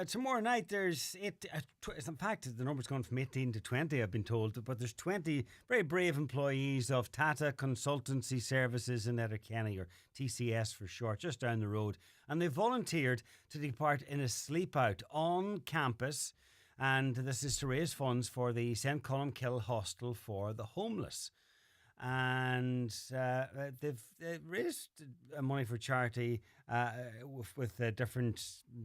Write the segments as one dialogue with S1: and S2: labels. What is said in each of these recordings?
S1: Tomorrow night there's in fact the number's gone from 18 to 20, I've been told, but there's 20 very brave employees of Tata Consultancy Services in Letterkenny, or TCS for short, just down the road, and they volunteered to take part in a sleep out on campus, and this is to raise funds for the St Colmcille Hostel for the homeless. And they've raised money for charity with different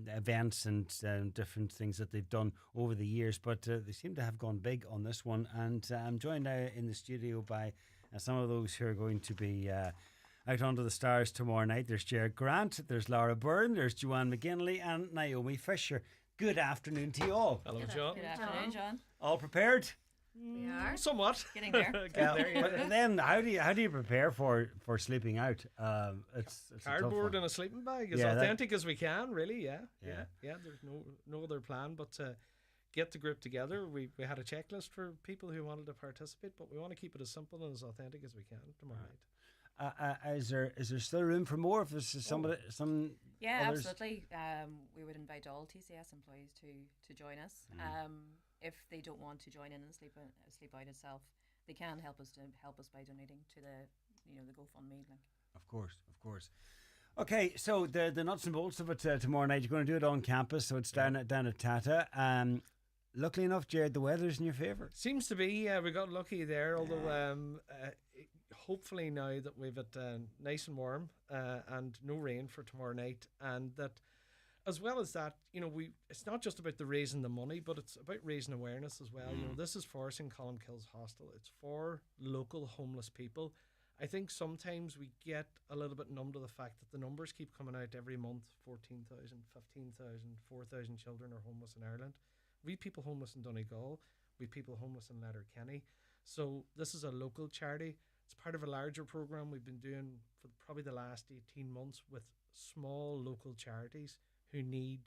S1: events and different things that they've done over the years, but they seem to have gone big on this one. And I'm joined now in the studio by some of those who are going to be out under the stars tomorrow night. There's Jared Grant, there's Laura Byrne, there's Joanne McGinley and Naomi Fisher. Good afternoon to you all.
S2: Hello, John.
S3: Good afternoon, John.
S1: All prepared?
S3: We are
S2: somewhat
S3: getting there.
S1: But then, how do you prepare for sleeping out? It's
S2: cardboard and a sleeping bag, as authentic as we can. Really, yeah. There's no other plan but to get the group together. We had a checklist for people who wanted to participate, but we want to keep it as simple and as authentic as we can tomorrow night.
S1: Is there still room for more? If there's some others?
S3: Absolutely. We would invite all TCS employees to join us. If they don't want to join in and sleep out itself, they can help us by donating to the GoFundMe link.
S1: Of course. Okay, so the nuts and bolts of it tomorrow night. You're going to do it on campus, so it's down at Tata. Luckily enough, Jared, the weather's in your favour.
S2: Seems to be. We got lucky there. Although hopefully now that we've it nice and warm and no rain for tomorrow night, and that. As well as that, it's not just about the raising the money, but it's about raising awareness as well. This is for St Colmcille's Hostel. It's for local homeless people. I think sometimes we get a little bit numb to the fact that the numbers keep coming out every month. 14,000, 15,000, 4,000 children are homeless in Ireland. We people homeless in Donegal. We people homeless in Letterkenny. So this is a local charity. It's part of a larger programme we've been doing for probably the last 18 months with small local charities who need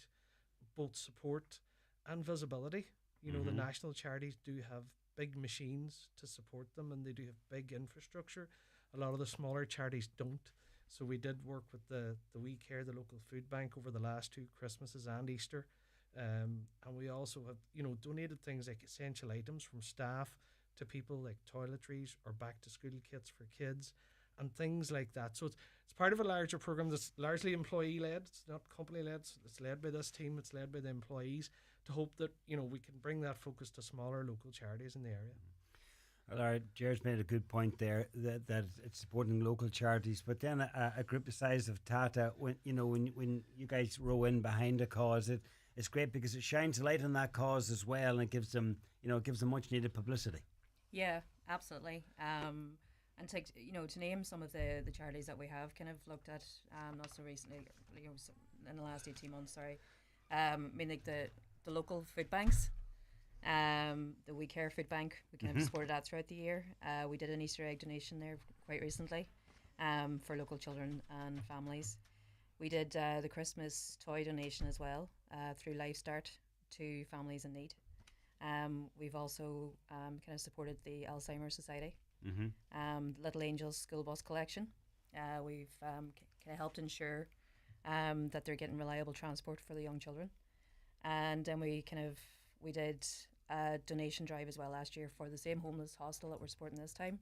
S2: both support and visibility. The national charities do have big machines to support them, and they do have big infrastructure. A lot of the smaller charities don't. So we did work with the We Care, the local food bank, over the last 2 Christmases and Easter. And we also have, donated things like essential items from staff to people, like toiletries or back to school kits for kids and things like that. So it's part of a larger program that's largely employee-led. It's not company-led. It's led by this team. It's led by the employees, to hope that, we can bring that focus to smaller local charities in the area.
S1: Well, Jared's made a good point there that it's supporting local charities, but then a group the size of Tata, when you guys row in behind a cause, it's great because it shines a light on that cause as well, and it gives them much needed publicity.
S3: Yeah, absolutely. And to name some of the charities that we have kind of looked at, not so recently, in the last 18 months, like the local food banks, the We Care food bank, we kind of supported that throughout the year. We did an Easter egg donation there quite recently for local children and families. We did the Christmas toy donation as well through Life Start to families in need. We've also kind of supported the Alzheimer's Society. Little Angels school bus collection. We've kind of helped ensure that they're getting reliable transport for the young children, and then we did a donation drive as well last year for the same homeless hostel that we're supporting this time,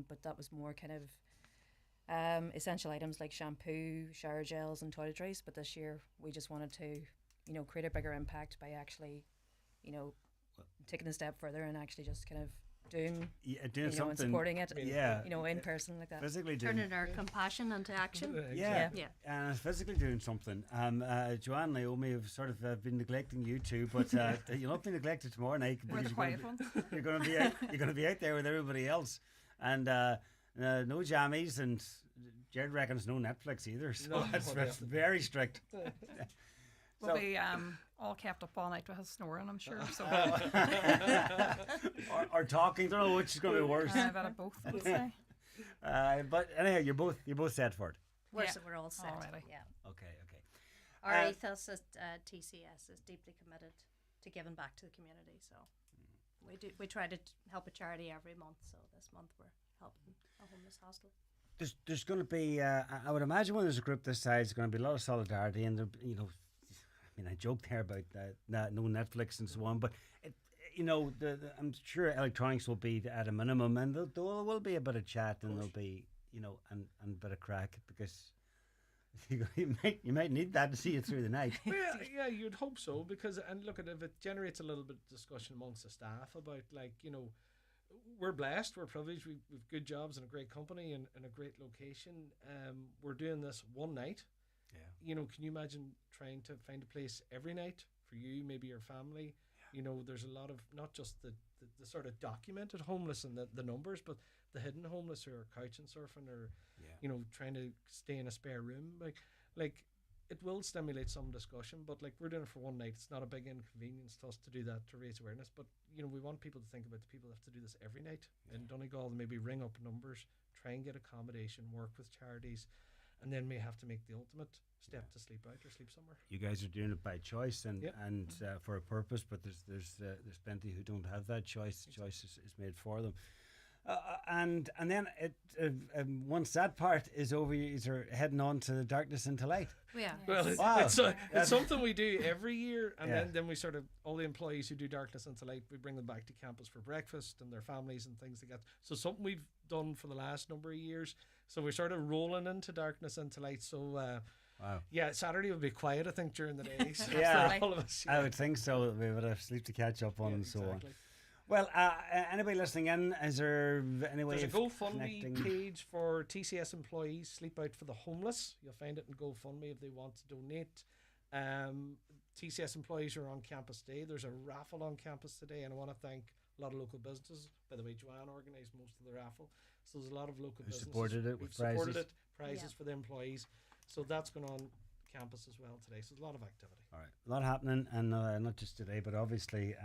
S3: but that was more kind of essential items like shampoo, shower gels and toiletries. But this year we just wanted to create a bigger impact by actually taking a step further and actually just kind of doing something and supporting it, in person like that.
S1: Physically doing,
S4: turning our compassion into action.
S1: And physically doing something. Joanne, Naomi have sort of been neglecting you two, but you'll not be neglected tomorrow night.
S5: We're the quiet ones.
S1: You're going to be out there with everybody else, and no jammies, and Jared reckons no Netflix either. So that's very strict.
S5: We'll be all kept up all night with his snoring, I'm sure. So
S1: or talking. Don't know which is going to be worse.
S5: A bit of both, I would say.
S1: But anyhow, you're both set for it.
S4: We're all set.
S5: Already.
S4: Yeah.
S1: Okay.
S4: Our ethos at TCS is deeply committed to giving back to the community. So we try to help a charity every month. So this month we're helping a homeless hostel.
S1: There's going to be, I would imagine, when there's a group this size, there's going to be a lot of solidarity, and I joked there about that no Netflix and so on, but I'm sure electronics will be at a minimum, and there will be a bit of chat, and there'll be and a bit of crack, because you might need that to see you through the night.
S2: Well, yeah, you'd hope so, because and look at if it generates a little bit of discussion amongst the staff about we're blessed, we're privileged, we've good jobs and a great company and a great location. We're doing this one night.
S1: Yeah.
S2: Can you imagine trying to find a place every night for you, maybe your family? There's a lot of not just the sort of documented homeless and the numbers, but the hidden homeless who are couch and surfing, or trying to stay in a spare room. Like it will stimulate some discussion, but we're doing it for one night. It's not a big inconvenience to us to do that, to raise awareness, but we want people to think about the people that have to do this every night in Donegal, and maybe ring up numbers, try and get accommodation, work with charities, and then may have to make the ultimate step to sleep out or sleep somewhere. You
S1: guys are doing it by choice and for a purpose, but there's plenty who don't have that choice. The choice is made for them. And then once that part is over, you're heading on to the darkness into light.
S4: Yeah.
S2: Well, it's something we do every year, and then we sort of, all the employees who do darkness into light, we bring them back to campus for breakfast and their families and things like that. So something we've done for the last number of years. So we're sort of rolling into darkness into light. So
S1: wow.
S2: Yeah, Saturday will be quiet, I think, during the day. So
S1: yeah,
S2: all of us.
S1: I would think so. We would have sleep to catch up on, and so on. Well, anybody listening in, is there any way
S2: There's
S1: of
S2: a GoFundMe
S1: connecting?
S2: page for TCS employees, Sleep Out for the Homeless. You'll find it in GoFundMe if they want to donate. TCS employees are on campus today. There's a raffle on campus today, and I want to thank a lot of local businesses. By the way, Joanne organised most of the raffle. So there's a lot of local businesses.
S1: Supported it with
S2: prizes for the employees. So that's going on campus as well today. So there's a lot of activity.
S1: All right, a lot happening, and not just today, but obviously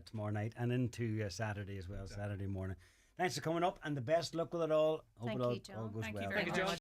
S1: tomorrow night and into Saturday as well, exactly. Saturday morning. Thanks for coming up, and the best luck with it all. Hope
S4: Thank
S1: it all
S4: you, John.
S1: goes
S5: Thank
S1: well.
S5: you very much.